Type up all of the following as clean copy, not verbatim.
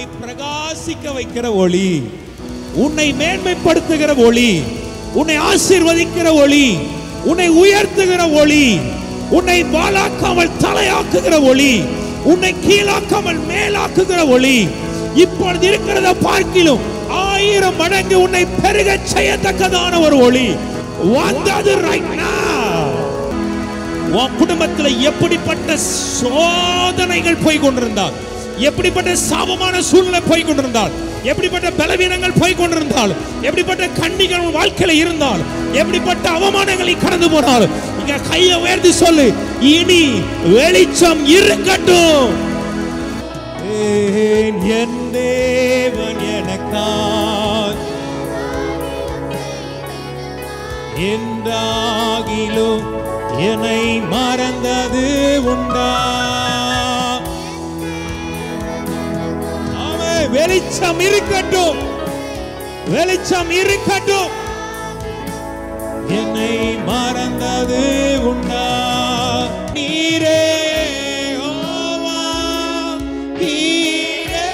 உன்னை பிரகாசிக்க வைக்கிற ஒளி, உன்னை மேன்மைப்படுத்துகிற ஒளி, உன்னை ஆசீர்வதிக்கிற ஒளி, உன்னை உயர்த்துகிற ஒளி, உன்னை வாளாக்காமல் தலையாக்குகிற ஒளி, உன்னை கீழாக்காமல் மேலாக்குகிற ஒளி இப்பொழுது இருக்கிறத பார்க்கிலும் 1000 மடங்கு உன்னை பெருக செய்யத்தக்கதான ஒரு ஒளி வந்தது right now. உன் குடும்பத்தில் எப்படிப்பட்ட சோதனைகள் போய் கொண்டிருந்தால், எப்படிப்பட்ட சாபமான சூழ்நிலை போய் கொண்டிருந்தால், எப்படிப்பட்ட பலவீனங்கள் போய் கொண்டிருந்தால், எப்படிப்பட்ட கண்ணிகள் வாழ்க்கையில இருந்தால், எப்படிப்பட்ட அவமானங்களை கடந்து போனால், இங்க கையை உயர்த்தி சொல்லு, இனி வெளிச்சம் இருக்கட்டும். என் தேவன் எனக்காய் என்றாகிலும் என்னை மறந்தது உண்டா? வெளிச்சம் இருக்கட்டும், வெளிச்சம் இருக்கட்டும். என்னை மறந்தது உண்டா? நீரே யெகோவா, நீரே.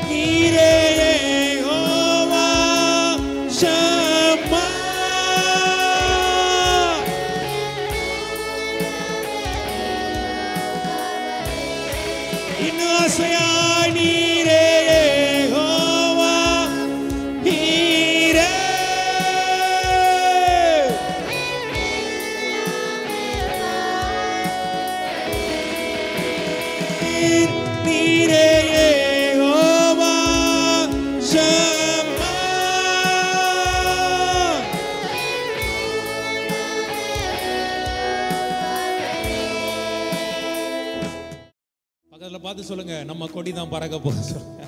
நீரே யெகோவா ஷம்மா. நீரே யெகோவா, நீரே. நீரே யெகோவா ஷம்மா. பக்கத்துல பார்த்து சொல்லுங்க, நம்ம கொடி தான் பறக்க போகுது சொல்லுங்க.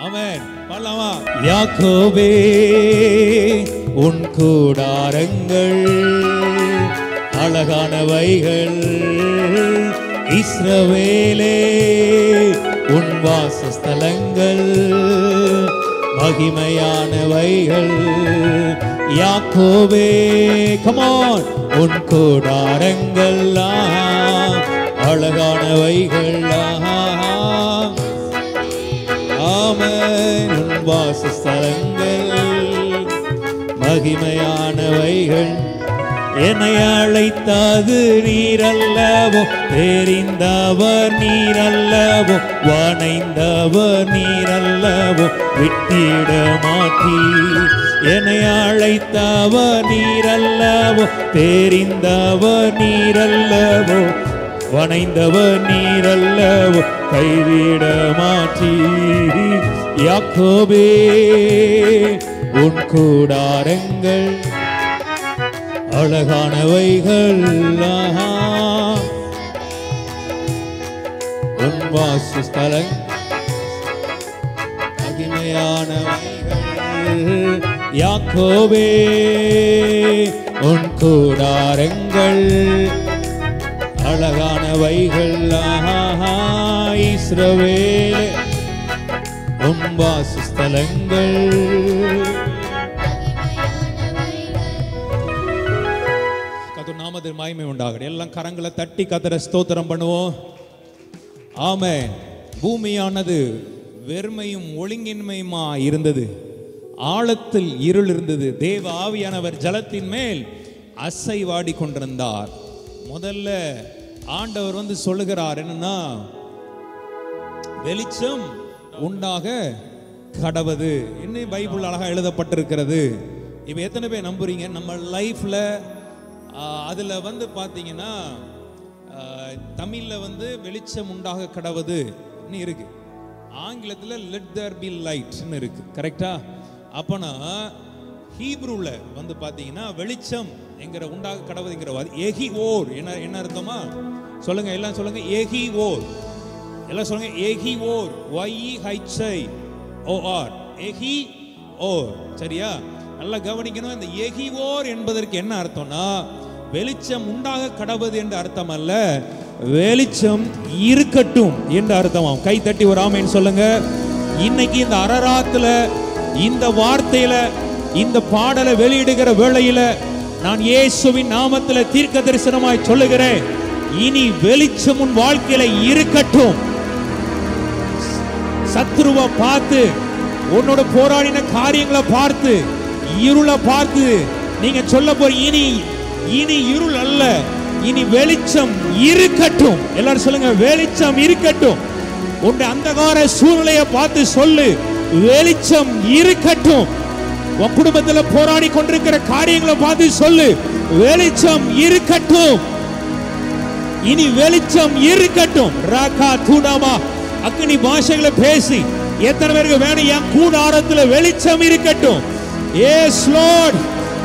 ஆமென். பாடலாமா? யாக்கோபே உன் கூடாரங்கள் அழகானவைகள், இஸ்ரவேலே உன் வாசஸ்தலங்கள் மகிமையானவைகள். யாக்கோபே come on, உன் கூடாரங்கள் அழகானவைகள், ஆமென். உன் வாசஸ்தலங்கள் மகிமையானவைகள். என்னை அழைத்தது நீரல்லவோ, தெரிந்தவர் நீரல்லவோ, வணைந்தவர் நீரல்லவோ, விட்டிட மாற்றி. என்னை அழைத்தவர் நீரல்லவோ, தெரிந்தவர் நீரல்லவோ, வணைந்தவர் நீரல்லவோ, கைவிட மாற்றி. யாக்கோபே உன் கூடாரங்கள் அழகானவைகள், உன் வாசஸ்தலங்கள் மகிமையானவைகள். யாக்கோபே உன் கூடாரங்கள் அழகானவைகள், இஸ்ரவேலே உன் வாசஸ்தலங்கள். கர்த்தர் நாமத்திற்கு மகிமை உண்டாகட்டும். எல்லாம் கரங்களை தட்டி கர்த்தரை ஸ்தோத்திரம் பண்ணுவோம். ஆமென். பூமியானது வெறுமையும் ஒழுங்கின்மையுமா இருந்தது, ஆழத்தில் இருள் இருந்தது. தேவ ஆவியானவர் ஜலத்தின் மேல் அசைவாடி கொண்டிருந்தார். முதல்ல ஆண்டவர் வந்து சொல்லுகிறார் என்னன்னா, வெளிச்சம் உண்டாக கடவது. இன்னும் பைபிள் அழகா எழுதப்பட்டிருக்கிறது. இப்போ எத்தனை பேர் நம்புறீங்க நம்ம லைஃப்ல அதுல வந்து பாத்தீங்கன்னா தமிழ்ல வந்து வெளிச்சம் உண்டாக கடவது இருக்கு, ஆங்கிலத்துல லெட் தேர் பி லைட்னு இருக்கு. கரெக்டா? அப்பனா ஹீப்ரூல வந்து பாத்தீங்கன்னா வெளிச்சம் என்கிற உண்டாக கடவுதுங்கிற எஹி ஓர் என்ன அர்த்தமா சொல்லுங்க, எல்லாம் சொல்லுங்க. எஹி ஓர், எல்லாம் சொல்லுங்க. எஹி ஓர், YEHIOR, எஹி ஓர். சரியா? நல்லா கவனிக்கணும். இந்த எஹி ஓர் என்பதற்கு என்ன அர்த்தம்னா, வெளிச்சம் உண்டாக கடவுது என்ற அர்த்தம் அல்ல, வெளிச்சம் இருக்கட்டும் என்ற அர்த்தமாம். கை தட்டி ஒரு ஆமென் சொல்லுங்க. இன்னைக்கு இந்த அரராத்துல இந்த வார்த்தையில இந்த பாடலை வெளியிடுகிற வேளையில நான் இயேசுவின் நாமத்துல தீர்க்க தரிசனமாய் சொல்லுகிறேன், இனி வெளிச்சம் உன் வாழ்க்கையில இருக்கட்டும். சத்துருவை பார்த்து, உன்னோட போராடின காரியங்களை பார்த்து, இருளை பார்த்து நீங்க சொல்ல போற, இனி இருள் அல்ல, இனி வெளிச்சம் இருக்கட்டும். எல்லாரும் சொல்லுங்க, வெளிச்சம் இருக்கட்டும். உன்னுடைய அந்தகார சூழ்நிலையை பார்த்து சொல்லு, வெளிச்சம் இருக்கட்டும். உன் குடும்பத்தில் போராடி கொண்டிருக்கிற காரியங்களை பார்த்து சொல்லு, வெளிச்சம் இருக்கட்டும். இனி வெளிச்சம் இருக்கட்டும். ராகா தூடாமா அக்னி பாஷைகளை பேசி எத்தனை பேருக்கு வேணும், என் கூடாரத்தில் வெளிச்சம் இருக்கட்டும். Yes Lord.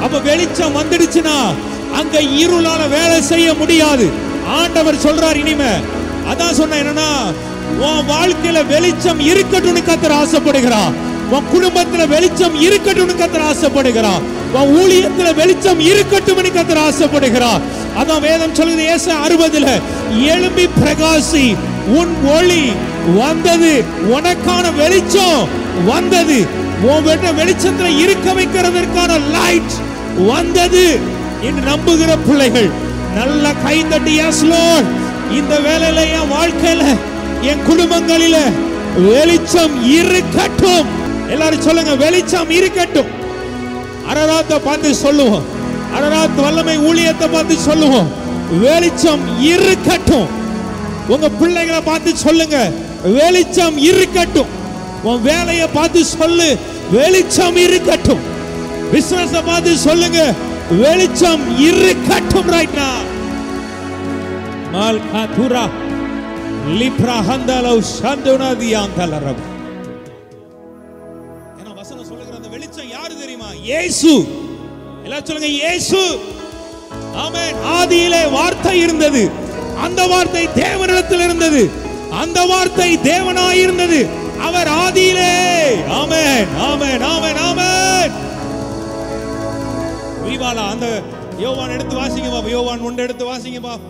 அப்ப வெளிச்சம் வந்துடுச்சுன்னா அங்க இருளால வேலை செய்ய முடியாது. ஆண்டவர் சொல்றார் இனிமே. அதான் சொன்ன, என்னன்னா உன் வாழ்க்கையில வெளிச்சம் இருக்கட்டும் கர்த்தர் ஆசைப்படுகிறார். உன் குடும்பத்துல வெளிச்சம் இருக்கட்டும் கர்த்தர் ஆசைப்படுகிறார். உன் ஊழியத்துல வெளிச்சம் இருக்கட்டும் கர்த்தர் ஆசைப்படுகிறார். அதான் வேதம் சொல்லுது ஏசாயா 60ல, எழும்பி பிரகாசி, உன் ஒளி வந்தது, உனக்கான வெளிச்சம் வந்தது. உன் வெளிச்சத்துல இருக்க வைக்கிறதற்கான லைட் வந்தது என்று நம்புகிற பிள்ளைகள் நல்ல கைதட்டி எஸ் லார்ட். இந்த வேளையில என் வாழ்க்கையில, என் குடும்பங்களில வெளிச்சம் இருக்கட்டும். எல்லாரும் சொல்லுங்க, வெளிச்சம் இருக்கட்டும். அரராத்தை பார்த்து சொல்லுவோம், அரராத் வல்லமை ஊழியத்தை பார்த்து சொல்லுவோம், வெளிச்சம் இருக்கட்டும். உங்க பிள்ளைகளை பார்த்து சொல்லுங்க, வெளிச்சம் இருக்கட்டும். உன் வேலையை பார்த்து சொல்லு, வெளிச்சம் இருக்கட்டும். பிசினஸ் பார்த்து சொல்லுங்க, வெளிச்சம் இருக்கட்டும். Right now மால்காதுரா Libre ஹந்தலோ சந்தோனா தியாந்தலரப். என்ன வசனம் சொல்லுகிற அந்த வெளிச்சம் யாரு தெரியுமா? இயேசு. எல்லாரும் சொல்லுங்க, இயேசு. ஆமென். ஆதியிலே வார்த்தை இருந்தது, அந்த வார்த்தை தேவனிடத்தில் இருந்தது, அந்த வார்த்தை தேவனாய் இருந்தது. அவர் ஆதியிலே. ஆமென், ஆமென், ஆமென், ஆமென். விவாலா அந்த யோவான் எடுத்து வாசிங்க பாப்பா. யோவான் 1 எடுத்து வாசிங்க பாப்பா.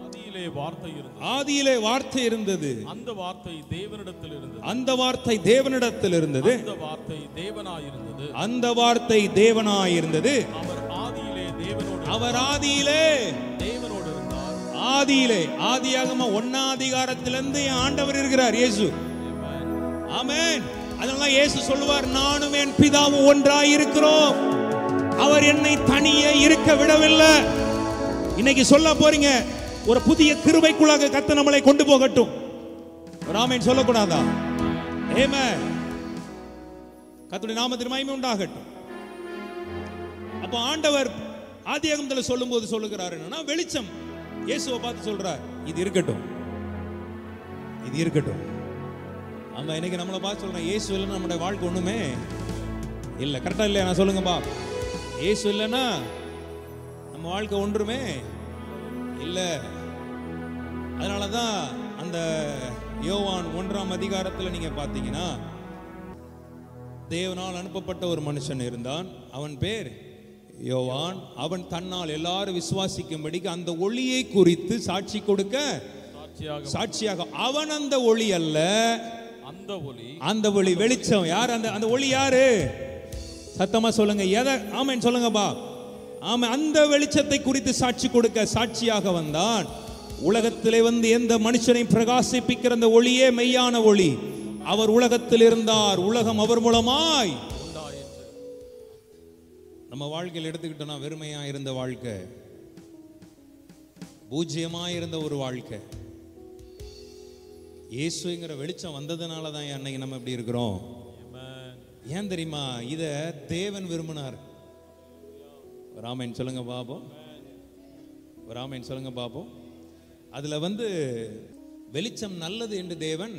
ஆதியிலே வார்த்தை இருந்தது, ஆதியிலே வார்த்தை இருந்தது, அந்த வார்த்தை தேவனிடத்தில் இருந்தது, அந்த வார்த்தை தேவனிடத்தில் இருந்தது, அந்த வார்த்தை தேவனாய் இருந்தது, அந்த வார்த்தை தேவனாய் இருந்தது. அவர் ஆதியிலே தேவனோடு, அவர் ஆதியிலே தேவனோடு இருந்தார். ஆதியிலே, ஆதியாகம 1 அதிகாரத்திலிருந்து என் ஆண்டவர் இருக்கிறார், இயேசு. ஆமென். அதனால இயேசு சொல்லுவார், நானும் என் பிதாவும் ஒன்றாய் இருக்கிறோம், அவர் என்னை தனியே இருக்க விடவில்லை. இன்னைக்கு சொல்ல போறீங்க, ஒரு புதிய கிருபைக்குள்ளாக கர்த்தர் நம்மளை கொண்டு போகட்டும். ஆமென் சொல்லக்கூடாதா? ஆமென். கர்த்தருடைய நாமத்திற்கு மகிமை உண்டாகட்டும். அப்ப ஆண்டவர் ஆதியாகமத்தில் சொல்லும்போது சொல்லுகிறார் என்னன்னா, வெளிச்சம். இயேசுவை பார்த்து சொல்றார், இது இருக்கட்டும், இது இருக்கட்டும். ஆமா, இன்னைக்கு நம்மளை பார்த்து சொல்றேன், இயேசு இல்லைன்னா நம்முடைய வாழ்க்கை ஒண்ணுமே இல்லை. கரெக்டா இல்லையா? நான் சொல்லுங்கப்பா. இயேசு இல்லைன்னா நம்ம வாழ்க்கை ஒன்றுமே இல்லை. அதனாலதான் அந்த யோவான் 1 அதிகாரத்தில் நீங்க பார்த்தீங்கன்னா, தேவனால் அனுப்பப்பட்ட ஒரு மனுஷன் இருந்தான், அவன் பேர் யோவான். அவன் தன்னால் எல்லாரும் விசுவாசிக்கும்படிக்கு அந்த ஒளியை குறித்து சாட்சி கொடுக்க சாட்சியாக. அவன் அந்த ஒளி அல்ல, அந்த ஒளி, அந்த ஒளி வெளிச்சம். யார் அந்த ஒளி? யாரு? சத்தமா சொல்லுங்க. எதை? ஆமென் சொல்லுங்கப்பா. ஆமென். அந்த வெளிச்சத்தை குறித்து சாட்சி கொடுக்க சாட்சியாக வந்தான். உலகத்திலே வந்து எந்த மனுஷனை பிரகாசிப்பிக்கிற அந்த ஒளியே மெய்யான ஒளி. அவர் உலகத்தில் இருந்தார், உலகம் அவர் மூலமாய் உண்டாயிற்று. நம்ம வாழ்க்கையில் எடுத்துக்கிட்டோம்னா, வெறுமையா இருந்த வாழ்க்கை, பூஜ்யமாய் இருந்த ஒரு வாழ்க்கை, இயேசுங்கிற வெளிச்சம் வந்ததுனால தான் அன்னைக்கு நம்ம இப்படி இருக்கிறோம். ஏன் தெரியுமா? இத தேவன் விரும்பினார். ராமன் சொல்லுங்க பாப்போம், ராமன் சொல்லுங்க பாப்போம். அதுல வந்து வெளிச்சம் நல்லது என்று தேவன்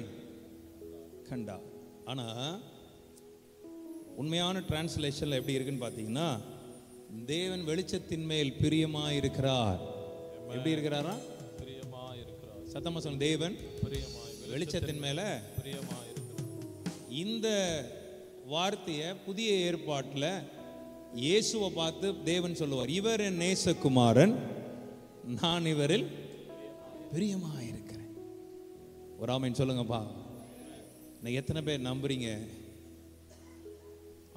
கண்டார். ஆனா உண்மையான டிரான்ஸ்லேஷன்ல எப்படி இருக்குன்னு பாத்தீங்கன்னா, தேவன் வெளிச்சத்தின் மேல் பிரியமா இருக்கிறார். எப்படி இருக்கிறாரா? பிரியமா இருக்கிறார். சத்தமா சொல்லுங்க, தேவன் வெளிச்சத்தின் மேல பிரியமா இருக்கிறார். இந்த வார்த்தையை புதிய ஏற்பாட்டுல இயேசுவை பார்த்து தேவன் சொல்லுவார், இவர் என் நேசகுமாரன், நான் இவரில் பிரியமா இருக்கிறேன். ஒரு ஆமென் சொல்லுங்கப்பா. நான் எத்தனை பேர் நம்புறீங்க?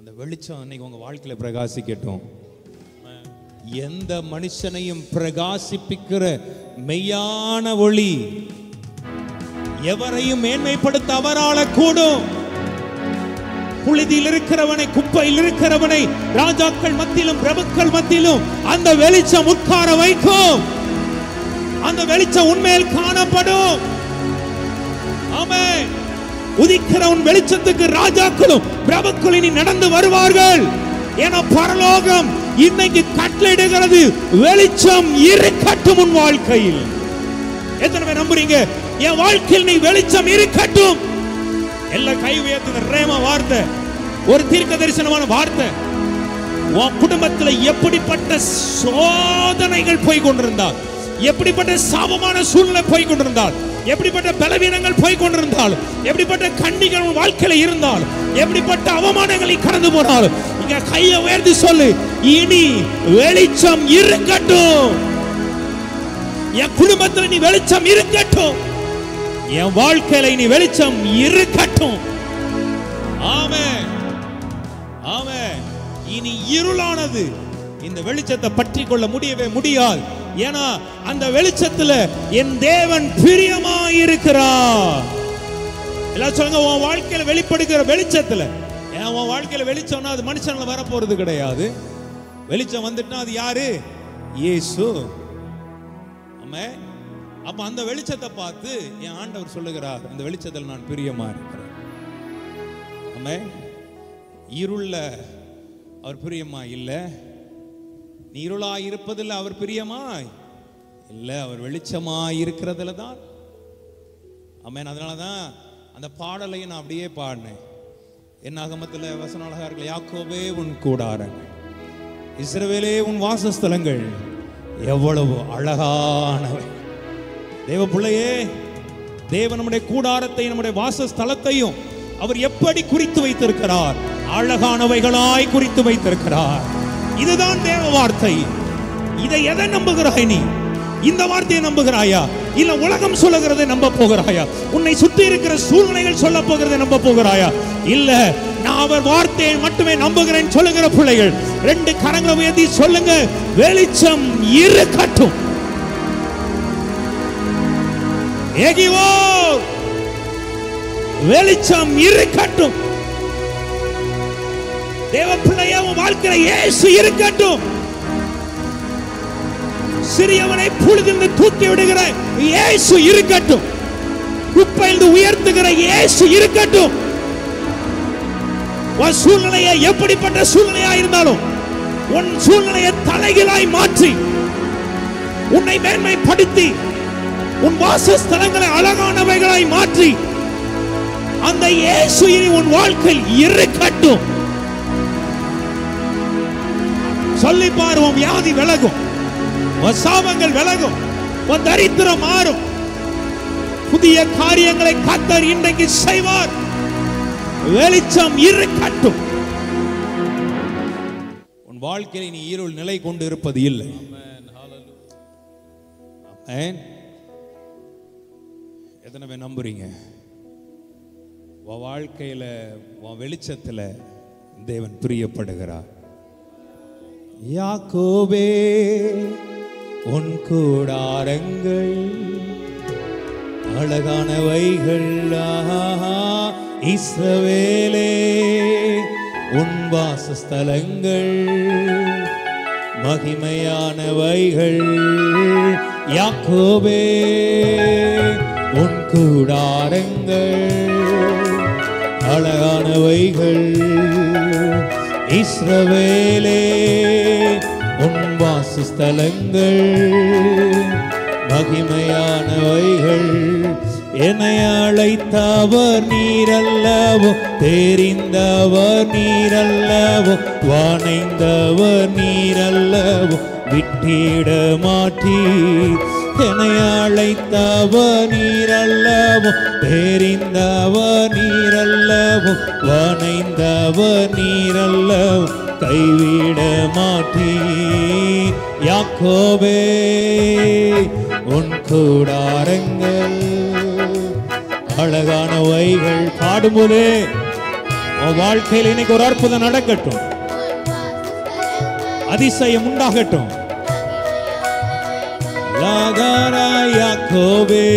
அந்த வெளிச்சம் அன்னைக்கு உங்க வாழ்க்கையில பிரகாசிக்கட்டும். எந்த மனுஷனையும் பிரகாசிப்பிக்கிற மெய்யான ஒளி எவரையும் மேன்மைப்படுத்த அவரால கூடும். புழுதியில் இருக்கிறவனை, குப்பையில் இருக்கிறவனை ராஜாக்கள் மத்தியிலும் பிரபுக்கள் மத்தியிலும் அந்த வெளிச்சம் உட்கார வைக்கும். அந்த வெளிச்சம் உண்மையில் காணப்படும். ஆமென். உதிக்கிற உன் வெளிச்சத்துக்கு ராஜாக்களும் பிரபுக்களும் இனி நடந்து வருவார்கள். ஏன்னா பரலோகம் இன்னைக்கு கட்டளையிடுகிறது, வெளிச்சம் இருக்கட்டும் உன் வாழ்க்கையில். எத்தனை பேர் நம்புறீங்க? என் வாழ்க்கையில் நீ வெளிச்சம் இருக்கட்டும். எல்லா கை உயர்த்துங்க. ரேமா வார்த்தை, ஒரு தீர்க்க தரிசனமான வார்த்தை. உன் குடும்பத்தில் எப்படிப்பட்ட சோதனைகள் போய் கொண்டிருந்தால், எப்படிப்பட்ட சாபமான சூழ்நிலை போய் கொண்டிருந்தால், எப்படிப்பட்ட பலவீனங்கள் போய் கொண்டிருந்தால், எப்படிப்பட்ட கண்ணிகள் உன் வாழ்க்கையில இருந்தால், எப்படிப்பட்ட அவமானங்களை கடந்து போனால், இங்க கையை உயர்த்தி சொல்லு, இனி வெளிச்சம் இருக்கட்டும். என் குடும்பத்தில் நீ வெளிச்சம் இருக்கட்டும். என் வாழ்க்கையில இனி வெளிச்சம் இருக்கட்டும். ஆமென், ஆமென். இனி இருளானது இந்த வெளிச்சத்தை பற்றி கொள்ள முடியவே முடியாது. ஏன்னா அந்த வெளிச்சத்துல என் தேவன் பிரியமாயிருக்கிறார். எல்லாம் சொல்லுங்க, உன் வாழ்க்கையில வெளிப்படுகிற வெளிச்சத்துல. ஏன் உன் வாழ்க்கையில வெளிச்சம்னா அது மனுஷனால வர போறது கிடையாது. வெளிச்சம் வந்துட்டா அது யாரு? இயேசு. ஆமென். அப்ப அந்த வெளிச்சத்தை பார்த்து என் ஆண்டவர் சொல்லுகிறார், அந்த வெளிச்சத்தில் நான் பிரியமா இருக்கிறேன். ஆமென். இருள அவர் பிரியமா இல்ல, இருளாய் இருப்பதில் அவர் பிரியமாய் இல்ல, அவர் வெளிச்சமாய் இருக்கிறதுல தான். ஆமென். அதனாலதான் அந்த பாடலையும் நான் அப்படியே பாடினேன். என்னாகமத்தில் வசனம் அழகா இருக்கு. யாக்கோபே உன் கூடாரங்கள், இஸ்ரவேலே உன் வாசஸ்தலங்கள் எவ்வளவு அழகானவை. தேவ பிள்ளையே, தேவன் நம்முடைய கூடாரத்தை, நம்முடைய வாசஸ்தலத்தையும் அவர் எப்படி குறித்து வைத்திருக்கிறார்? அழகானவைகளாய் குறித்து வைத்திருக்கிறார். இதுதான் தேவ வார்த்தை. இதை எதை நம்புகிறாய் நீ? இந்த வார்த்தையை நம்புகிறாயா, இல்ல உலகம் சொல்லுகிறதை நம்ப போகிறாயா? உன்னை சுற்றி இருக்கிற சூழ்நிலைகள் சொல்ல போகிறதை நம்ப போகிறாயா? இல்ல நான் அவர் வார்த்தையை மட்டுமே நம்புகிறேன் சொல்லுகிற பிள்ளைகள் ரெண்டு கரங்களை உயர்த்தி சொல்லுங்க, வெளிச்சம் இருக்கட்டும். ஏகிவோ, வெளிச்சம் இருக்கட்டும். தேவ பிள்ளையே, உன் வாழ்க்கையில இயேசு இருக்கட்டும். சிறியவனை புழுதிலிருந்து தூக்கி விடுகிற இயேசு இருக்கட்டும். குப்பையிலிருந்து உயர்த்துகிற இயேசு இருக்கட்டும். உன் சூழ்நிலையை எப்படிப்பட்ட சூழ்நிலையா இருந்தாலும் உன் சூழ்நிலையை தலைகீழாய் மாற்றி உன்னை மேன்மைப்படுத்தி உன் வாசஸ்தலங்களை அழகானவைகளாய் மாற்றி அந்த இயேசு இனி உன் வாழ்க்கையில் இருக்கட்டும். சொல்லி பாரு, உன் வியாதி விலகும், உன் சாபங்கள் விலகும், உன் தரித்திரம் மாறும். புதிய காரியங்களை கர்த்தர் இன்றைக்கு செய்வார். வெளிச்சம் இருக்கட்டும். உன் வாழ்க்கையில் நீ இருள் நிலை கொண்டு இருப்பது இல்லை. ஆமென். எத்தனை பேர் நம்புறீங்க? உன் வாழ்க்கையில உன் வெளிச்சத்துல தேவன் பிரியப்படுகிறார். யாக்கோபே உன் கூடாரங்கள் அழகானவைகள், இஸ்ரவேலே உன் வாசஸ்தலங்கள் மகிமையானவைகள். யாக்கோபே உன் கூடாரங்கள் அழகானவைகள், இஸ்ரவேலே உன் வாசஸ்தலங்கள் மகிமையானவைகள். என்னை அழைத்தவர் நீரல்லவோ, தெரிந்தவர் நீரல்லவோ, வானைந்தவர் நீரல்லவோ, விட்டிட மாட்டீர். என்னை அழைத்தவர் நீரல்லவோ, தெரிந்தவர் நீரல்லவோ, வானைந்தவர் நீரல்லவோ, கைவிட மாட்டீர். யாக்கோபே உன் கூடாரங்கள் அழகானவைகள். பாடும்போதே உன் வாழ்க்கையில் இன்னைக்கு ஒரு அற்புதம் நடக்கட்டும். அதிசயம் உண்டாகட்டும். லாகாரா யாக்கோபே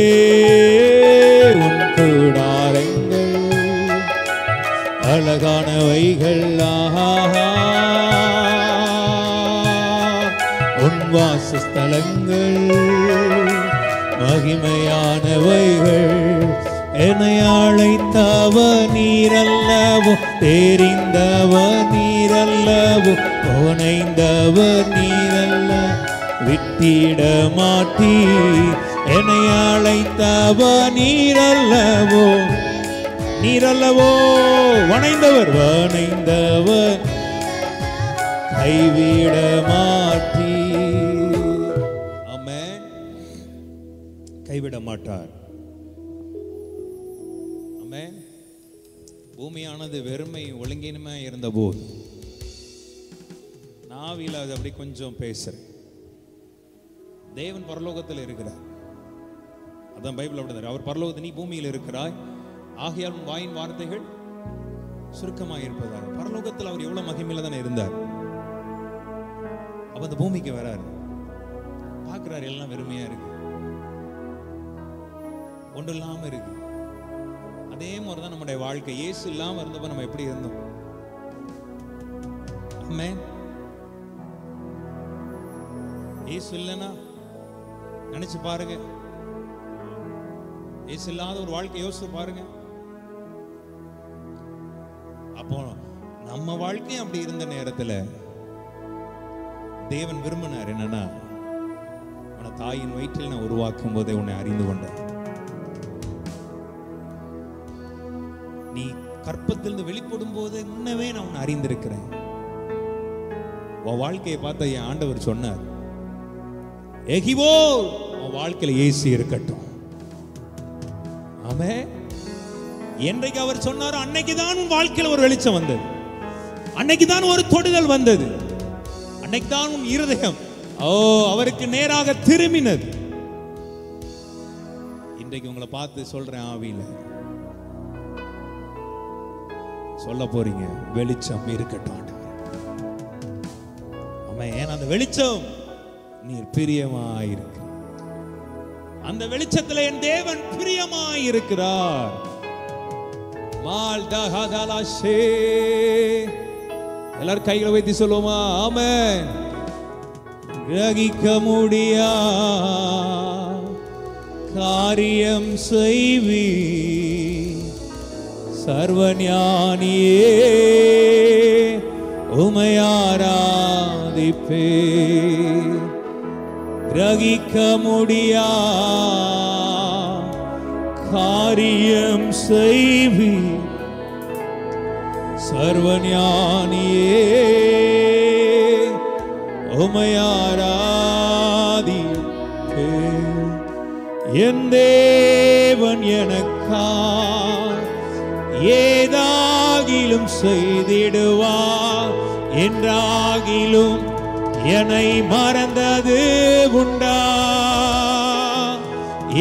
உன் கூடாரங்கள் அழகானவைகள், உன் வாசஸ்தலங்கள் மகிமையானவைகள். என்னை அழைத்தவ நீரல்லவோ, தெரிந்தவ நீரல்லவோ, புனைந்தவ நீரல்ல, விட்டிட மாட்டி. என்னை அழைத்தவ நீரல்லவோ, நீரல்லவோ, வணைந்தவர் வணைந்தவர் கைவிட மாட்டி. ஆமென். கைவிட மாட்டார். ஆமென். பூமியானது வெறுமை ஒழுங்கினுமே இருந்த போது நாவில அது அப்படி கொஞ்சம் பேசுறேன். தேவன் பரலோகத்தில் இருக்கிறார். அதான் பைபிள் அப்படிதான். அவர் பரலோகத்தில், நீ பூமியில் இருக்கிறாய், ஆகையால் உன் வாயின் வார்த்தைகள் சுருக்கமாக இருப்பதாக. பரலோகத்தில் அவர் எவ்வளவு மகிமையில தானே இருந்தார். அப்ப அந்த பூமிக்கு வராரு, பார்க்கிறாரு, எல்லாம் வெறுமையா இருக்கு, ஒன்று இல்லாம இருக்கு. அதே மாதிரிதான் நம்முடைய வாழ்க்கை. இயேசு இல்லாம இருந்தப்ப நம்ம எப்படி இருந்தோம்? ஆமென். இயேசு இல்லைன்னா நினைச்சு பாருங்க. இயேசு இல்லாத ஒரு வாழ்க்கை யோசிச்சு பாருங்க. அப்போ நம்ம வாழ்க்கையும் அப்படி இருந்த நேரத்துல தேவன் விரும்பினார் என்னன்னா, உன்னை தாயின் வயிற்றில் நான் உருவாக்கும் போதே உன்னை அறிந்து கொண்டேன். நீ கற்பத்திலிருந்து வெளிப்படும் போது முன்னவே நான் உன்னை அறிந்திருக்கிறேன். உன் வாழ்க்கையை பார்த்த என் ஆண்டவர் சொன்னார், எகிவோ உன் வாழ்க்கையில இயேசு இருக்கட்டும். ஆமென். என்றைக்கு அவர் சொன்னாரோ அன்னைக்குதான் உன் வாழ்க்கையில் ஒரு வெளிச்சம் வந்தது, அன்னைக்குதான் ஒரு தொடுதல் வந்தது, அன்னைக்குதான் உன் இருதயம் அவருக்கு நேராக திரும்பினது. இன்றைக்கு உங்களை பார்த்து சொல்றேன், ஆவியில சொல்ல போறீங்க, வெளிச்சம் இருக்கட்டும். ஆமென். அந்த வெளிச்சம் நீர் பிரியமாயிருக்கு. அந்த வெளிச்சத்துல என் தேவன் பிரியமாயிருக்கிறார். எல்லாரும் கைகளை வைத்து சொல்லுவோமா? ஆமென். கிரகிக்க முடியா காரியம் செய்வி சர்வஞானியே உமையாராதிப்பே. கிரகிக்க முடியா காரியம் செய்வி சர்வஞானியே உமையாராதிப்பே. என் தேவன் எனக்கா ஏதாகிலும் செய்திடுவார் என்றாகிலும் என்னை மறந்தது உண்டா?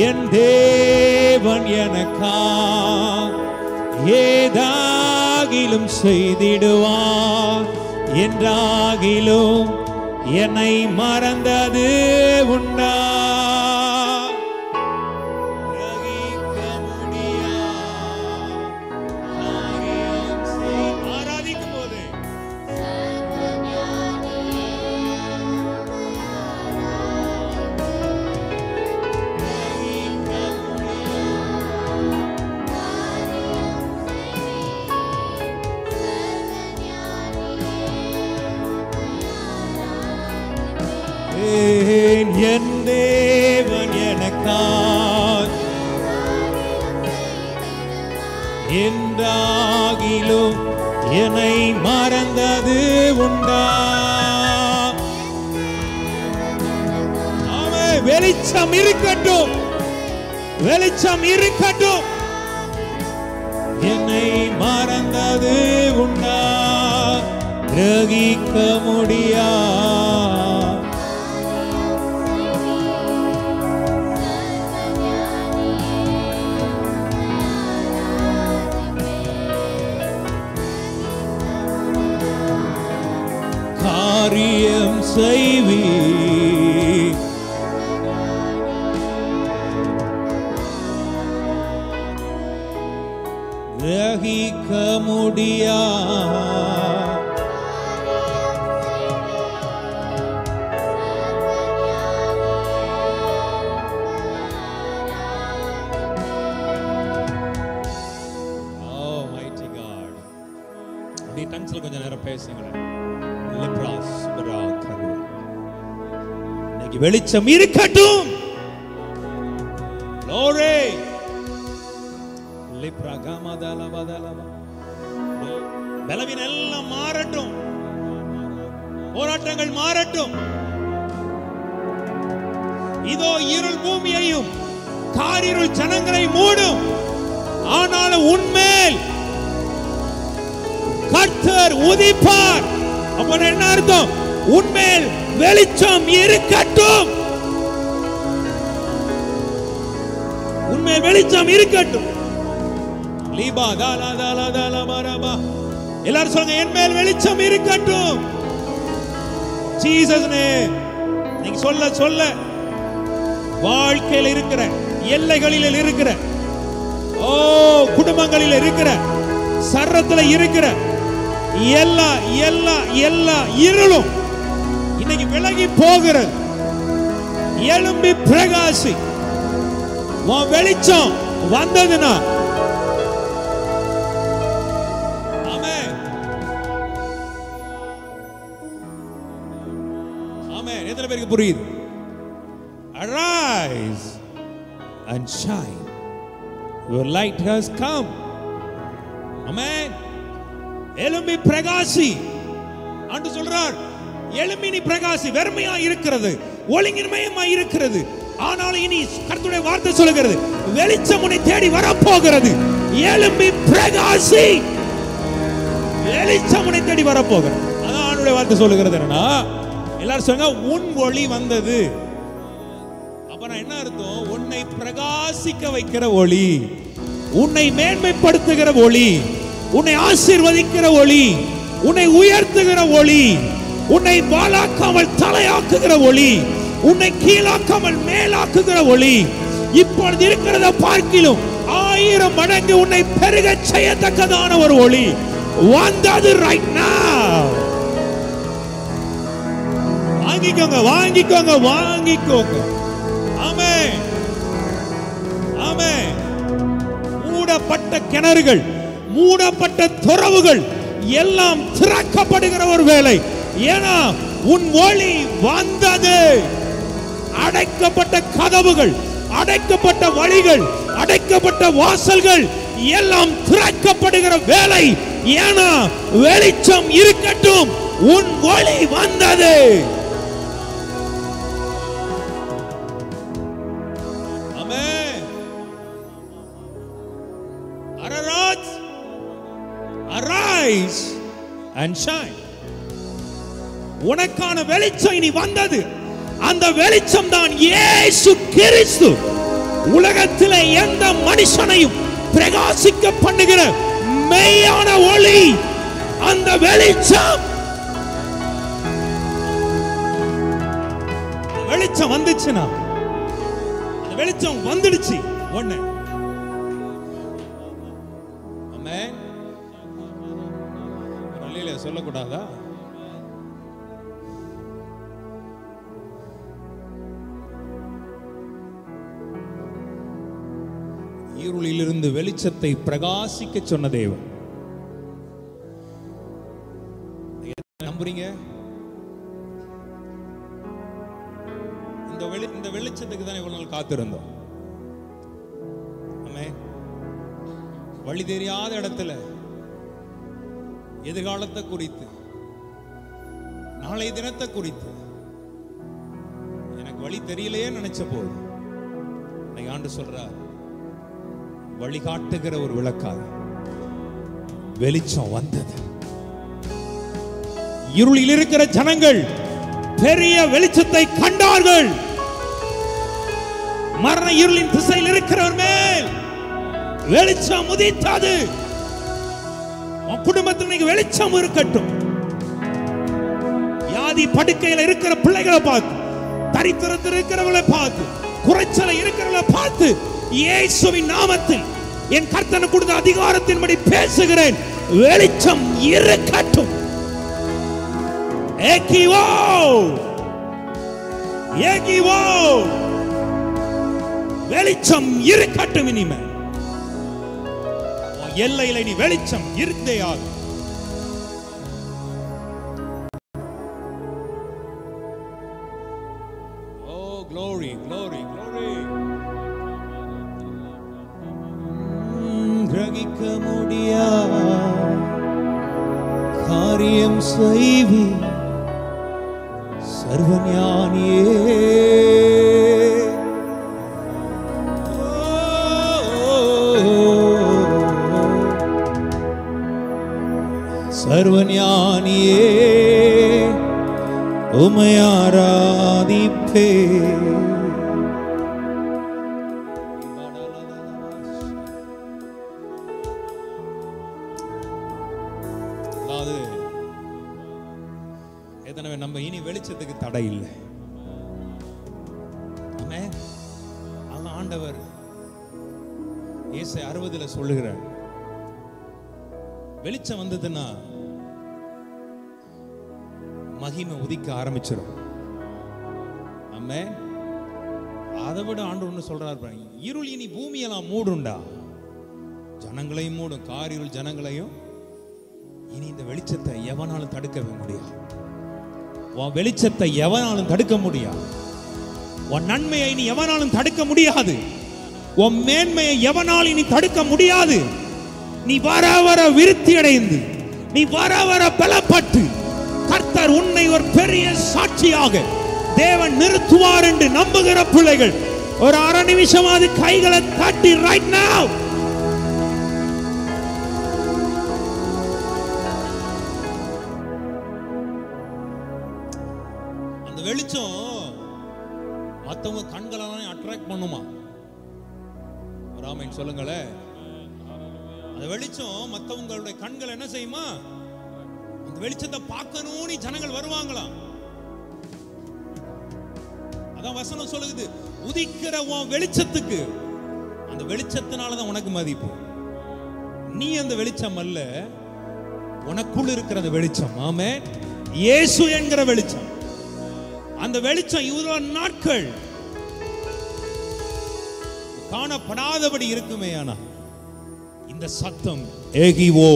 என் தேவன் எனக்கா ஏதாகிலும் செய்திடுவார் என்றாகிலும் என்னை மறந்தது உண்டா? என் தேவன் எனக்காய் என்றாகிலும் என்னை மறந்தது உண்டா? ஆமென். வெளிச்சம் இருக்கட்டும், வெளிச்சம் இருக்கட்டும். என்னை மறந்தது உண்டா? கிரகிக்க முடியா காரியம் செய்வி கிரகிக்க முடியா கொஞ்ச நேரம் பேசுங்களேன். இன்னைக்கு வெளிச்சம் இருக்கட்டும். பலவீனம் எல்லாம் மாறட்டும், போராட்டங்கள் மாறட்டும். இதோ இருள் பூமியையும் காரிருள் ஜனங்களை மூடும். ஆனாலும் உன்மேல் கர்த்தர் உதிப்பார். அப்ப என்ன அர்த்தம்? உன்மேல் வெளிச்சம் இருக்கட்டும். உன்மேல் வெளிச்சம் இருக்கட்டும். லீபா தாலா தாலா தாலா மரபா. எல்லாரும் சொல்லுங்க, என் மேல் வெளிச்சம் இருக்கட்டும். Jesus name. நீங்க சொல்ல சொல்ல வாழ்க்கையில் இருக்கிற எல்லைகளில் இருக்கிற குடும்பங்களில் இருக்கிற சரத்துல இருக்கிற எல்லா எல்லா எல்லா இருளும் இன்னைக்கு விலகி போகிறது. எழும்பி பிரகாசி. உன் வெளிச்சம் வந்ததுன்னா ஆமென் ஆமென். எத்தனை பேருக்கு புரியுது? Arise and shine, your light has come. Amen. எழும்பி பிரகாசி என்று சொல்றார். எழும்பி நீ பிரகாசி. வெறுமையா இருக்கிறது, ஒழுங்கின்மையா இருக்கிறது. ஆனால் இனி கர்த்தருடைய வார்த்தை சொல்லுகிறது, வெளிச்சம் உன்னை தேடி வரப்போகிறது. எழும்பி பிரகாசி. வெளிச்சம் உன்னை தேடி வரப்போகிறது. அதான் ஆண்டவருடைய வார்த்தை சொல்லுகிறது. என்னன்னா எல்லாரும் சொல்லுங்க, உன் ஒளி வந்தது. அப்ப நான் என்ன அர்த்தம்? உன்னை பிரகாசிக்க வைக்கிற ஒளி, உன்னை மேன்மைப்படுத்துகிற ஒளி, உன்னை ஆசீர்வதிக்கிற ஒளி, உன்னை உயர்த்துகிற ஒளி, உன்னை வாளாக்காமல் தலையாக்குகிற ஒளி, உன்னை கீழாக்காமல் மேலாக்குகிற ஒளி இப்பொழுது இருக்கிறத பார்க்கிலும் 1000 மடங்கு உன்னை பெருக செய்யத்தக்கதான ஒரு ஒளி வந்தது. ரைட் நவ வாங்கிக்கோங்க, வாங்கிக்கோங்க, வாங்கிக்கோங்க. ஆமென் ஆமென். மூடப்பட்ட கிணறுகள், மூடப்பட்ட துறவுகள் எல்லாம் திறக்கப்படுகிற ஒரு வேளை. ஏன்னா உன் ஒளி வந்தது. அடைக்கப்பட்ட கதவுகள், அடைக்கப்பட்ட வழிகள், அடைக்கப்பட்ட வாசல்கள் எல்லாம் திறக்கப்படுகிற வேளை. ஏன்னா வெளிச்சம் இருக்கட்டும். உன் ஒளி வந்தது. Arise and shine. உனக்கான வெளிச்சம் இனி வந்தது. அந்த வெளிச்சம் தான் இயேசு கிறிஸ்து. உலகத்திலே எந்த மனுஷனையும் பிரகாசிக்க பண்ணுகிற மெய்யான ஒளி அந்த வெளிச்சம். வெளிச்சம் வந்துச்சுனா, அந்த வெளிச்சம் வந்துடுச்சு ஒண்ணு. ஆமென். சொல்லக்கூடாதா? இருளிலிருந்து வெளிச்சத்தை பிரகாசிக்க சொன்ன தேவன். நம்புறீங்க? இந்த வெளிச்சத்துக்கு தான் இவ்வளவு நாள் காத்திருந்தோம். ஆமென். வழி தெரியாத இடத்துல எதிர்காலத்தை குறித்து, நாளை தினத்தை குறித்து எனக்கு வழி தெரியலையே நினைச்ச போது ஆண்டு சொல்றார், வழிகாட்டுகிற ஒரு விளக்காக வெளிச்சம் வந்தது. இருளில் இருக்கிற ஜனங்கள் பெரிய வெளிச்சத்தை கண்டார்கள். மரண இருளின் திசையில் இருக்கிறவர் மேல் வெளிச்சம் உதித்தது. உன் குடும்பத்தில் வெளிச்சம் இருக்கட்டும். வியாதி படுக்கையில இருக்கிற பிள்ளைகளை பார்த்து, தரித்திரத்தில் இருக்கிறவங்களை பார்த்து, குறைச்சல இருக்கிறவங்களை பார்த்து, இயேசுவின் நாமத்தில் என் கர்த்தனை கொடுத்த அதிகாரத்தின்படி பேசுகிறேன். வெளிச்சம் இருக்கட்டும். ஏகிவோ ஏகிவோ வெளிச்சம் இருக்கட்டும். இனிமே எல்லையில நீ வெளிச்சம் இருந்தே ஆகும். ஓ glory glory glory. கிரகிக்க முடியா காரியம் செய்வி சர்வஞானியே. சர்வஞானியே உம்மை ஆராதிப்பே. எத்தனை நம்ம இனி வெளிச்சத்துக்கு தடை இல்லை. ஆண்டவர் ஏசாயா 60 சொல்லுகிறார், வெளிச்சம் வந்ததுன்னா மகிமை உதிக்க ஆரம்பிச்சிடும். ஆமென். அதை விட ஆண்டவர் ஒன்று சொல்றாரு, இருள் இனி பூமியெல்லாம் மூடுண்டா, ஜனங்களையும் மூடும், காரிருள் ஜனங்களையும். இனி இந்த வெளிச்சத்தை எவனாலும் தடுக்கவே முடியாது. உன் வெளிச்சத்தை எவனாலும் தடுக்க முடியாது. உன் நன்மையை நீ எவனாலும் தடுக்க முடியாது. உன் மேன்மையை எவனாலும் இனி தடுக்க முடியாது. நீ வர வர விருத்தி அடைந்து, நீ வர வர பலப்பட்டு, கர்த்தர் உன்னை ஒரு பெரிய சாட்சியாக தேவன் நிறுத்துவார் என்று நம்புகிற பிள்ளைகள் ஒரு அரை நிமிஷமாவது கைகளை தட்டி ரைட் நவ அந்த வெளிச்சம் மத்தவங்க கண்களெல்லாம் அட்ராக்ட் பண்ணுமா? ராமன் சொல்லுங்களேன். அந்த வெளிச்சம் மத்தவங்களுடைய கண்கள் என்ன செய்யுமா? அந்த வெளிச்சத்தை பார்க்கணும்னு ஜனங்கள் வருவாங்களாம். அதான் வசனம் சொல்லுது, உதிக்கிற உன் வெளிச்சத்துக்கு, அந்த வெளிச்சத்தினாலதான் உனக்கு மதிப்பு. நீ அந்த வெளிச்சம் அல்ல, உனக்குள் இருக்கிற அந்த வெளிச்சம். ஆமென். இயேசு என்கிற வெளிச்சம். அந்த வெளிச்சம் இவ்வளவு நாட்கள் காணப்படாதபடி இருக்குமே. ஆனா இந்த சத்தம் ஏகிவோ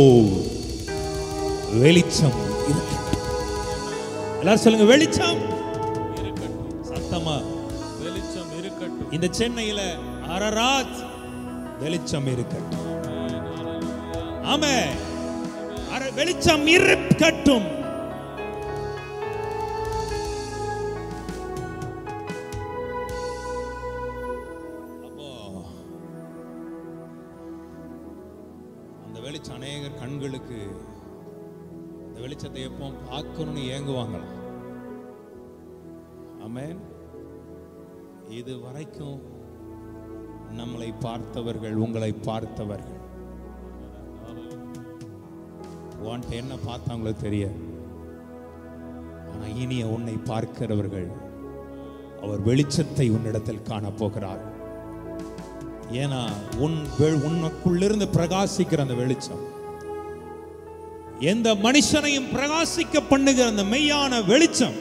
வெளிச்சம் இருக்கட்டும். எல்லாரும் சொல்லுங்க, வெளிச்சம் இருக்கட்டும். சத்தமா வெளிச்சம் இருக்கட்டும். இந்த சென்னையில அரராத் வெளிச்சம் இருக்கட்டும். ஆமென். வெளிச்சம் இருக்கட்டும். வெளிச்சம் அநேகர் கண்களுக்கு இந்த வெளிச்சத்தை எப்போ பார்க்கணும்னு ஏங்குவாங்களாம். ஆமென். இது வரைக்கும் நம்மளை பார்த்தவர்கள், உங்களை பார்த்தவர்கள் உன்ட்ட என்ன பார்த்தாங்களோ தெரியாது. ஆனா இனிய உன்னை பார்க்கிறவர்கள் அவர் வெளிச்சத்தை உன்னிடத்தில் காண போகிறார். ஏன்னா உனக்குள்ளிருந்து பிரகாசிக்கிற அந்த வெளிச்சம், எந்த மனுஷனையும் பிரகாசிக்க பண்ணுகிற அந்த மெய்யான வெளிச்சம்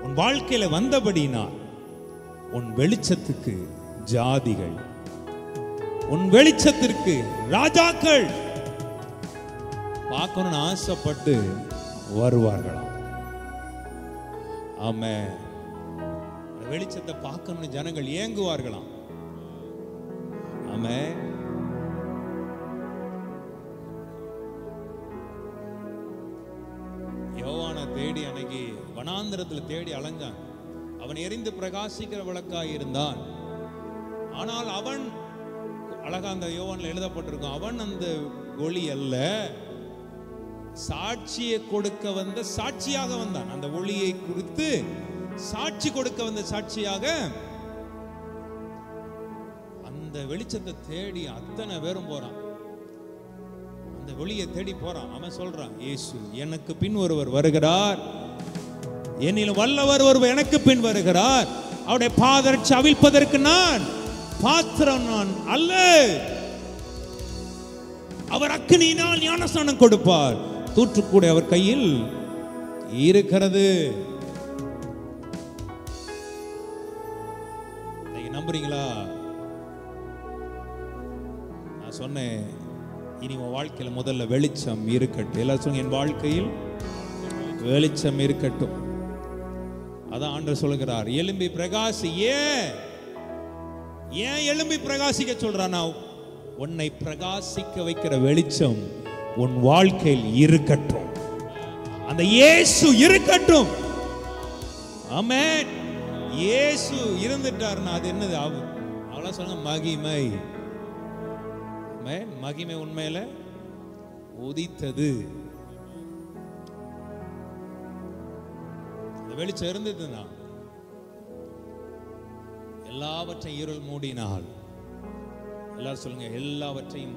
உன் வாழ்க்கையில வந்தபடினால் உன் வெளிச்சத்துக்கு ஜாதிகள், உன் வெளிச்சத்திற்கு ராஜாக்கள் பார்க்கணும்னு ஆசைப்பட்டு வருவார்களாம். ஆமென். வெளிச்சத்தை பார்க்கணும்னு ஜனங்கள் ஏங்குவார்களாம். ஆமென். யோவானை தேடி அன்னைக்கு வனாந்திரத்தில் தேடி அலைஞ்சான். அவன் எரிந்து பிரகாசிக்கிற விளக்காய் இருந்தான். ஆனால் அவன் அழகா அந்த யோவான்ல எழுதப்பட்டிருக்கும், அவன் அந்த ஒளி அல்ல, சாட்சியை கொடுக்க வந்த சாட்சியாக வந்தான். அந்த ஒளியை குறித்து சாட்சி கொடுக்க வந்த சாட்சியாக அந்த வெளிச்சத்தை தேடி அத்தனை பேரும் போறான். அந்த ஒளியை தேடி போறான். அவன் சொல்றான், இயேசு எனக்கு பின் ஒருவர் வருகிறார், என்னிலும் வல்லவர் ஒருவர் எனக்கு பின் வருகிறார், அவருடைய பாதரட்சி அவிழ்ப்பதற்கு நான் பாத்திரம் நான் அல்ல. அவர் அக்கினியினால் ஞானஸ்நானம் கொடுப்பார், தூற்றுக்கூட அவர் கையில் இருக்கிறது. நீங்க நம்புறீங்களா? நான் சொன்னேன், இனி உன் வாழ்க்கையில முதல்ல வெளிச்சம் இருக்கட்டும். எல்லாரும் சொல்லுங்க, என் வாழ்க்கையில் வெளிச்சம் இருக்கட்டும். அதான் ஆண்டவர் சொல்கிறார், எழும்பி பிரகாசி. ஏன் எழும்பி பிரகாசிக்க சொல்றானா? உன்னை பிரகாசிக்க வைக்கிற வெளிச்சம் உன் வாழ்க்கையில் இருக்கட்டும். அந்த இயேசு இருக்கட்டும். ஆமென். இயேசு இருந்துட்டார்னா அது என்னது? அவளா சொல்லுங்க, மகிமை. மகிமை உண்மையில உதித்தது. வெளிச்சம் இருந்ததுன்னா எல்லாவற்றையும் இருள் மூடினால், எல்லாரும் சொல்லுங்க, எல்லாவற்றையும்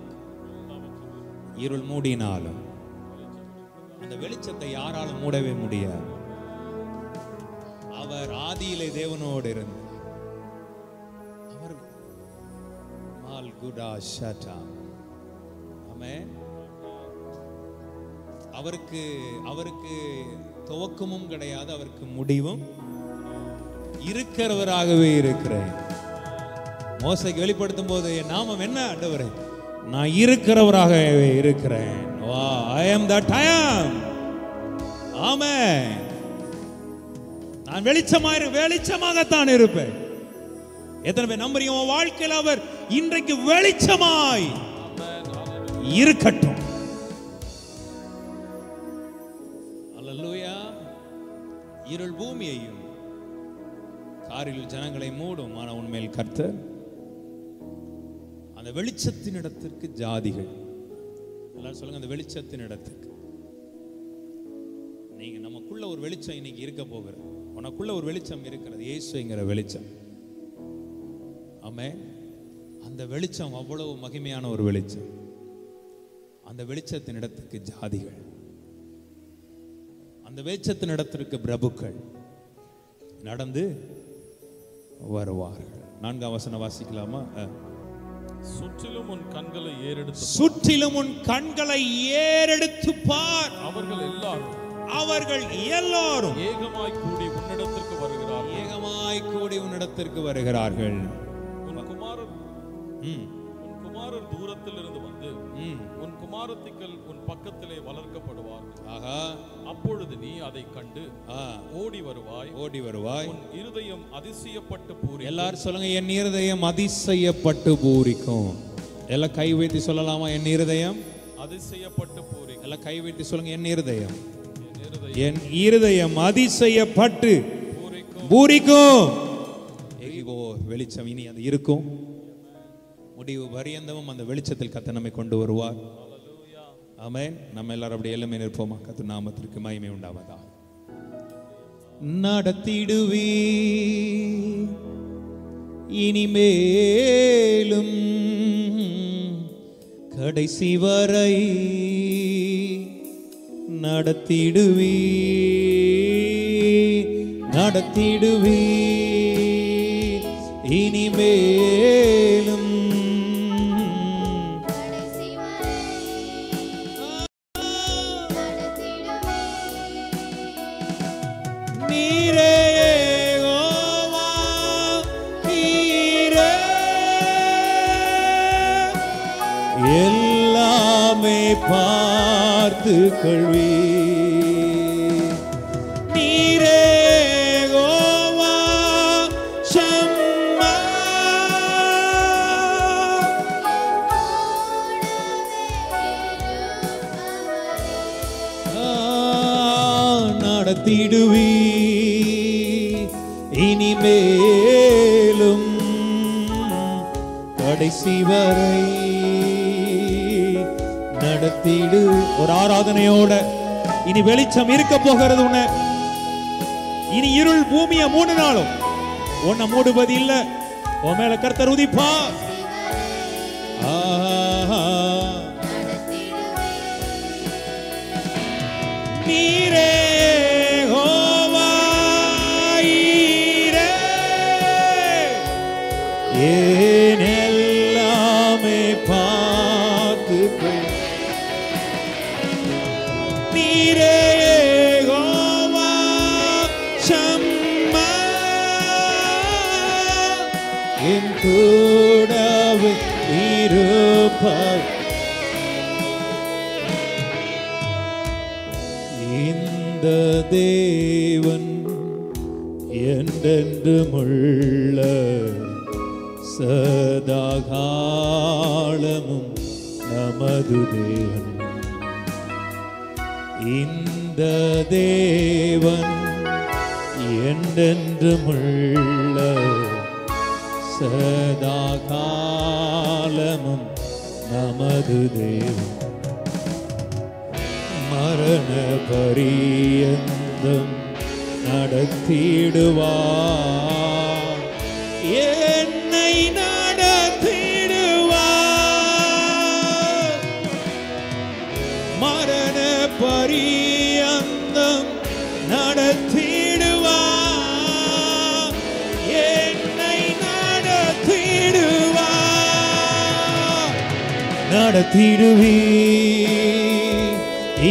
இருள் மூடினாலும் அந்த வெளிச்சத்தை யாராலும் மூடவே முடியாது. அவர் ஆதியிலே தேவனோடு இருந்தார். அவர் மால்குடா ஷட்டா. ஆமென். அவருக்கு துவக்கமும் கிடையாது, அவருக்கு முடிவும் இருக்கிறவராகவே இருக்கிறேன். மோசேக்கு வெளிப்படுத்தும் போது என் நாமம் என்ன ஆண்டவரே? நான் இருக்கிறவராகவே இருக்கிறேன். I am that I am. ஆமென். நான் வெளிச்சமாகத்தான் இருப்பேன். எத்தனை பேர் நம்புறீங்க? உன் வாழ்க்கையில் அவர் இன்றைக்கு வெளிச்சமாய் இருக்கட்டும். அல்லேலூயா. இருள் பூமியையும் காரில் ஜனங்களை மூடும், ஆனால் உண்மையில் கர்த்தர் அந்த வெளிச்சத்தின் இடத்திற்கு ஜாதிகள். எல்லாரும் சொல்லுங்க, அந்த வெளிச்சத்தின் இடத்துக்கு. நீங்க நமக்குள்ள ஒரு வெளிச்சம் இன்னைக்கு இருக்க போகிறது. உனக்குள்ள ஒரு வெளிச்சம் இருக்கிறது, இயேசுங்கிற வெளிச்சம். ஆமென். அந்த வெளிச்சம் அவ்வளவு மகிமையான ஒரு வெளிச்சம். அந்த வெளிச்சத்தின் இடத்துக்கு ஜாதிகள், அந்த வெளிச்சத்தின் இடத்திற்கு பிரபுக்கள் நடந்து வருவார்கள். 4ஆம் வசனம் வாசிக்கலாமா? சுற்றிலும் உன் கண்களை ஏறெடுத்து சுற்றிலும் உன் கண்களை ஏறெடுத்து பார். அவர்கள் எல்லாரும் ஏகமாய் கூடி உன்னிடத்திற்கு வருகிறார்கள். உன் குமாரர் தூரத்தில் இருந்து வந்து உன் குமாரத்திகள் உன் பக்கத்திலே வளர்க்கப்படுவார்கள். ஆகா. அப்பொழுது நீ அதை கண்டு ஓடி வருவாய். உன் இருதயம் அதிசயப்பட்டு பூரிக்கும். எல்லாரும் சொல்லுங்க, என் இருதயம் அதிசயப்பட்டு பூரிக்கும். எல்லாம் கை வைத்து சொல்லலாமா? என் இருதயம் அதிசயப்பட்டு பூரிக்கும். எல்லாம் கை வைத்து சொல்லுங்க, என் இருதயம் அதிசயப்பட்டு பூரிக்கும். வெளிச்சம் இனி அது இருக்கும். முடிவு பரியந்தமும் அந்த வெளிச்சத்தில் கர்த்தர் நம்மை கொண்டு வருவார். ஆமென். நம்ம எல்லாரும் அப்படியே எல்லாமே நிற்போமா? கர்த்தர் நாமத்திற்கு மகிமை உண்டாவதா. நடத்திடுவி இனிமேலும் கடைசி வரை நடத்திடுவி இனிமேலும் நீரே யெகோவா, நீரே எல்லாமே பார்த்து கொள்வி. நீரே யெகோவா ஷம்மா, நடத்திடுவி இனிமேலும் கடைசி வரை நடத்திடு. ஒரு ஆராதனையோட இனி வெளிச்சம் இருக்க போகிறது. உன்னை இனி இருள் பூமியை மூடினாலும் உன்னை மூடுவது இல்ல. உன் மேல கர்த்தர் உதிப்பா. நீரே யெகோவா கூடவே இருப்பார். இந்த தேவன் என்றென்றுமுள்ள சதாகாலமும் நமது தேவன். இந்த தேவன் என்றென்றுமுள்ள சதாகாலமும் நமது தேவன். மரண பரியந்தம் நடத்திடுவார், என்னை நடத்திடுவார். மரண பரியந்தம் நடத்திடுவார், என்னை நடத்திடுவார். நடத்திடுவீர்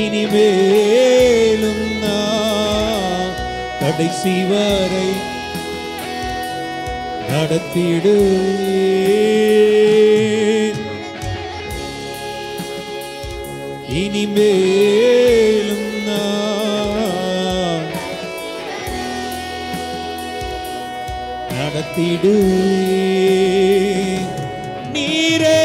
இனிமேலும் நான் கடைசி வரை நடத்திடுவேன். இனிமேலும் நான் நடத்திடுவேன். நீரே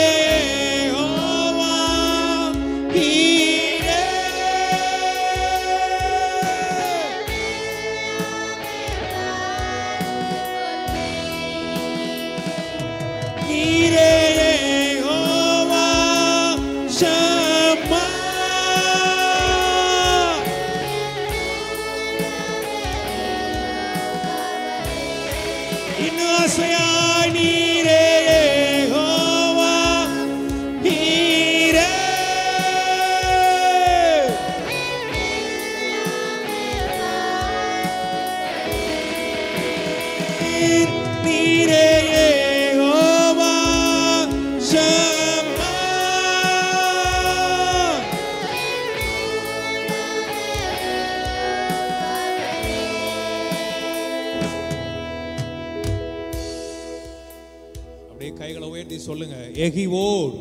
கைகளை உயர்த்தி சொல்லுங்க, எகிவோர்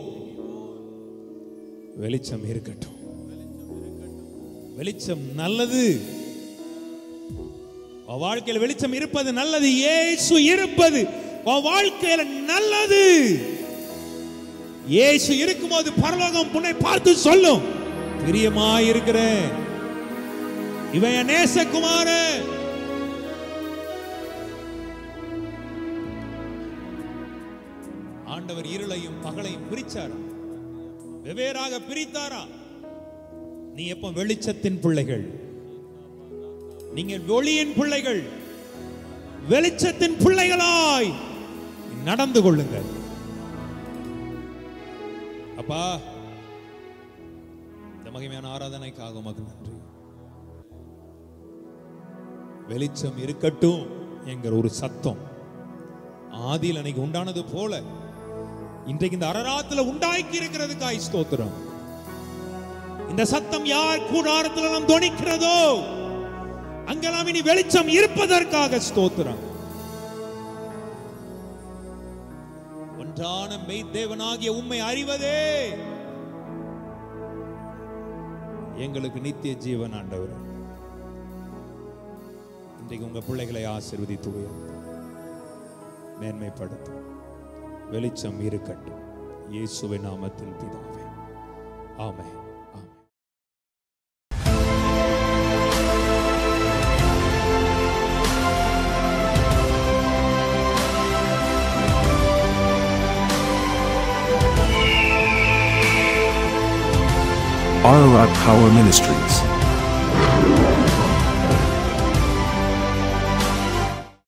வெளிச்சம் இருக்கட்டும். வெளிச்சம் நல்லது, வாழ்க்கையில் வெளிச்சம் இருப்பது நல்லது. இயேசு இருப்பது வாழ்க்கையில நல்லது. இயேசு இருக்கும்போது பரலோகம் உன்னை பார்த்து சொல்லும், பிரியமாயிருக்கிறேன், இவன் என் நேசகுமாரன். ஆண்டவர் இருளையும் பகலையும் பிரிச்சாரா? வெவ்வேறாக பிரித்தாரா? நீ எப்ப வெளிச்சத்தின் பிள்ளைகள், நீங்கள் ஒளியின் பிள்ளைகள், வெளிச்சத்தின் பிள்ளைகளாய் நடந்து கொள்ளுங்கள். அப்பா, இந்த மகிமையான ஆராதனைக்காக உமக்கு நன்றி. வெளிச்சம் இருக்கட்டும் என்கிற ஒரு சத்தம் ஆதியில் அன்னைக்கு உண்டானது போல இன்றைக்கு இந்த அரராத்துல உண்டாக்கி இருக்கிறதுக்காய் ஸ்தோத்திரம். இந்த சத்தம் யார் கூடாரத்தில் நாம் தொனிக்கிறதோ அங்கெல்லாம் இனி வெளிச்சம் இருப்பதற்காக ஸ்தோத்திரம். ஒன்றான மெய் தேவனாகிய உம்மை அறிவதே எங்களுக்கு நித்திய ஜீவன். ஆண்டவர், இன்றைக்கு உங்க பிள்ளைகளை ஆசீர்வதித்து மேன்மைப்படுத்தும். வெளிச்சம் இருக்கட்டும் இயேசுவின் நாமத்தில் பிதாவே, ஆமென். Ararat Power Ministries.